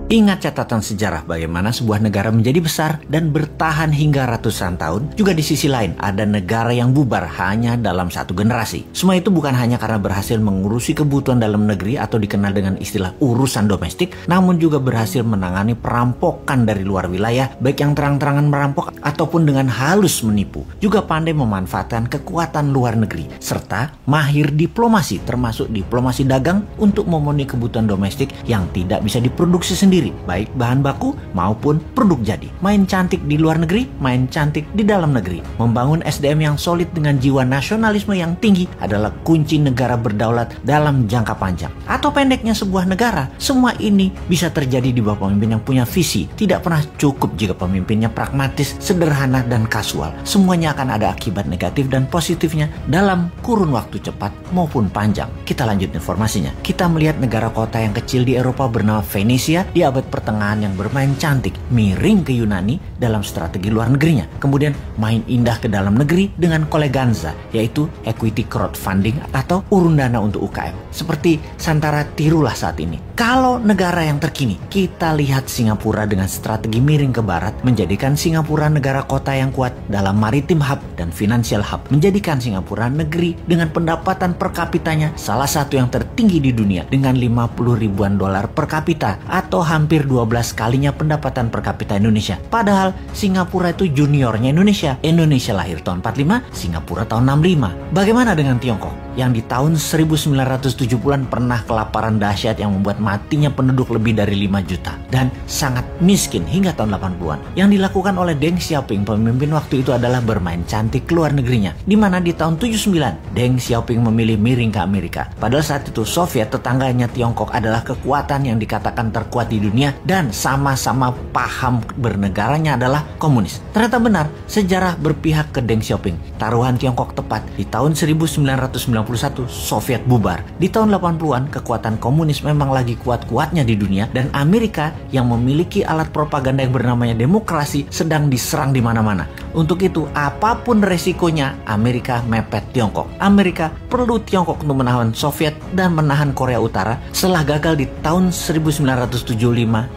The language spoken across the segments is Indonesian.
Ingat catatan sejarah bagaimana sebuah negara menjadi besar dan bertahan hingga ratusan tahun. Juga di sisi lain, ada negara yang bubar hanya dalam satu generasi. Semua itu bukan hanya karena berhasil mengurusi kebutuhan dalam negeri atau dikenal dengan istilah urusan domestik, namun juga berhasil menangani perampokan dari luar wilayah, baik yang terang-terangan merampok ataupun dengan halus menipu. Juga pandai memanfaatkan kekuatan luar negeri, serta mahir diplomasi, termasuk diplomasi dagang untuk memenuhi kebutuhan domestik yang tidak bisa diproduksi sendiri, baik bahan baku maupun produk jadi. Main cantik di luar negeri, main cantik di dalam negeri. Membangun SDM yang solid dengan jiwa nasionalisme yang tinggi adalah kunci negara berdaulat dalam jangka panjang. Atau pendeknya sebuah negara, semua ini bisa terjadi di bawah pemimpin yang punya visi. Tidak pernah cukup jika pemimpinnya pragmatis, sederhana, dan kasual. Semuanya akan ada akibat negatif dan positifnya dalam kurun waktu cepat maupun panjang. Kita lanjut informasinya. Kita melihat negara kota yang kecil di Eropa bernama Venesia di abad pertengahan yang bermain cantik, miring ke Yunani dalam strategi luar negerinya. Kemudian main indah ke dalam negeri dengan koleganza, yaitu equity crowdfunding atau urun dana untuk UKM. Seperti Santara tirulah saat ini. Kalau negara yang terkini, kita lihat Singapura dengan strategi miring ke barat, menjadikan Singapura negara kota yang kuat dalam maritim hub dan financial hub. Menjadikan Singapura negeri dengan pendapatan per kapitanya salah satu yang tertinggi di dunia dengan 50 ribuan dolar per kapita atau hampir 12 kalinya pendapatan per kapita Indonesia. Padahal Singapura itu juniornya Indonesia. Indonesia lahir tahun 45, Singapura tahun 65. Bagaimana dengan Tiongkok? Yang di tahun 1970-an pernah kelaparan dahsyat yang membuat matinya penduduk lebih dari 5 juta. Dan sangat miskin hingga tahun 80-an. Yang dilakukan oleh Deng Xiaoping, pemimpin waktu itu adalah bermain cantik ke luar negerinya. Di mana di tahun 79, Deng Xiaoping memilih miring ke Amerika. Padahal saat itu Soviet, tetangganya Tiongkok, adalah kekuatan yang dikatakan terkuat di dunia dan sama-sama paham bernegaranya adalah komunis. Ternyata benar, sejarah berpihak ke Deng Xiaoping. Taruhan Tiongkok tepat di tahun 1991 Soviet bubar. Di tahun 80-an kekuatan komunis memang lagi kuat-kuatnya di dunia dan Amerika yang memiliki alat propaganda yang bernamanya demokrasi sedang diserang di mana-mana. Untuk itu, apapun resikonya, Amerika mepet Tiongkok. Amerika perlu Tiongkok untuk menahan Soviet dan menahan Korea Utara setelah gagal di tahun 1975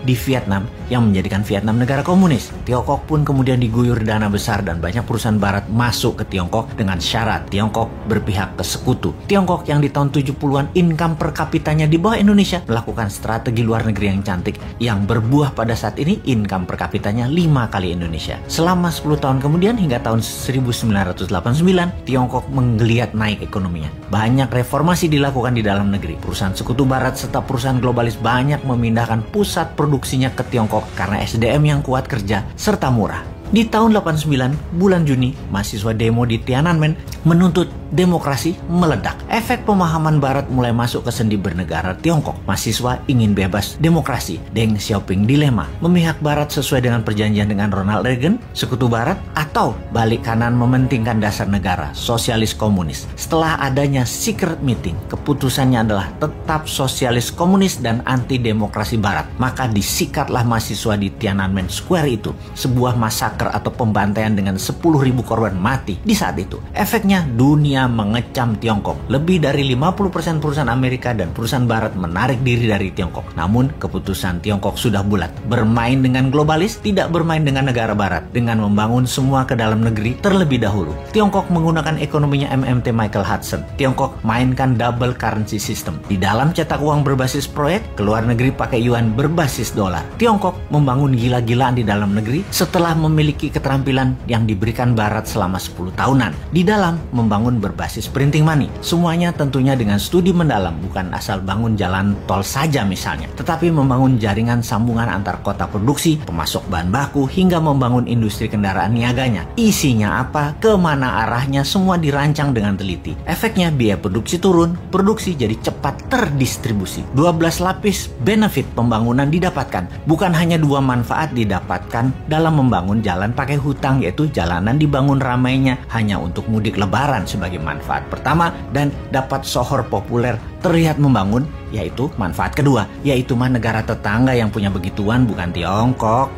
di Vietnam yang menjadikan Vietnam negara komunis. Tiongkok pun kemudian diguyur dana besar dan banyak perusahaan barat masuk ke Tiongkok dengan syarat Tiongkok berpihak ke sekutu. Tiongkok yang di tahun 70-an income per kapitanya di bawah Indonesia melakukan strategi luar negeri yang cantik yang berbuah pada saat ini income per kapitanya 5 kali Indonesia. Selama 10 tahun kemudian hingga tahun 1989, Tiongkok menggeliat naik ekonominya. Banyak reformasi dilakukan di dalam negeri. Perusahaan sekutu barat serta perusahaan globalis banyak memindahkan pusat produksinya ke Tiongkok karena SDM yang kuat kerja serta murah. Di tahun 89, bulan Juni, mahasiswa demo di Tiananmen menuntut demokrasi meledak. Efek pemahaman barat mulai masuk ke sendi bernegara Tiongkok. Mahasiswa ingin bebas demokrasi. Deng Xiaoping dilema, memihak barat sesuai dengan perjanjian dengan Ronald Reagan, sekutu barat, atau balik kanan mementingkan dasar negara, sosialis komunis. Setelah adanya secret meeting, keputusannya adalah tetap sosialis komunis dan anti demokrasi barat. Maka disikatlah mahasiswa di Tiananmen Square itu. Sebuah massacre atau pembantaian dengan 10.000 korban mati di saat itu. Efeknya dunia mengecam Tiongkok. Lebih dari 50% perusahaan Amerika dan perusahaan barat menarik diri dari Tiongkok. Namun keputusan Tiongkok sudah bulat. Bermain dengan globalis, tidak bermain dengan negara barat. Dengan membangun semua ke dalam negeri terlebih dahulu. Tiongkok menggunakan ekonominya MMT Michael Hudson. Tiongkok mainkan double currency system. Di dalam cetak uang berbasis proyek, ke luar negeri pakai yuan berbasis dolar. Tiongkok membangun gila-gilaan di dalam negeri setelah memiliki keterampilan yang diberikan barat selama 10 tahunan. Di dalam membangun berbasis printing money. Semuanya tentunya dengan studi mendalam, bukan asal bangun jalan tol saja misalnya, tetapi membangun jaringan sambungan antar kota produksi, pemasok bahan baku, hingga membangun industri kendaraan niaganya. Isinya apa, kemana arahnya, semua dirancang dengan teliti. Efeknya biaya produksi turun, produksi jadi cepat terdistribusi. 12 lapis benefit pembangunan didapatkan. Bukan hanya 2 manfaat didapatkan dalam membangun jalan pakai hutang, yaitu jalanan dibangun ramainya hanya untuk mudik lebaran sebagai manfaat pertama, dan dapat sohor populer terlihat membangun, yaitu manfaat kedua, yaitu negara tetangga yang punya begituan bukan Tiongkok.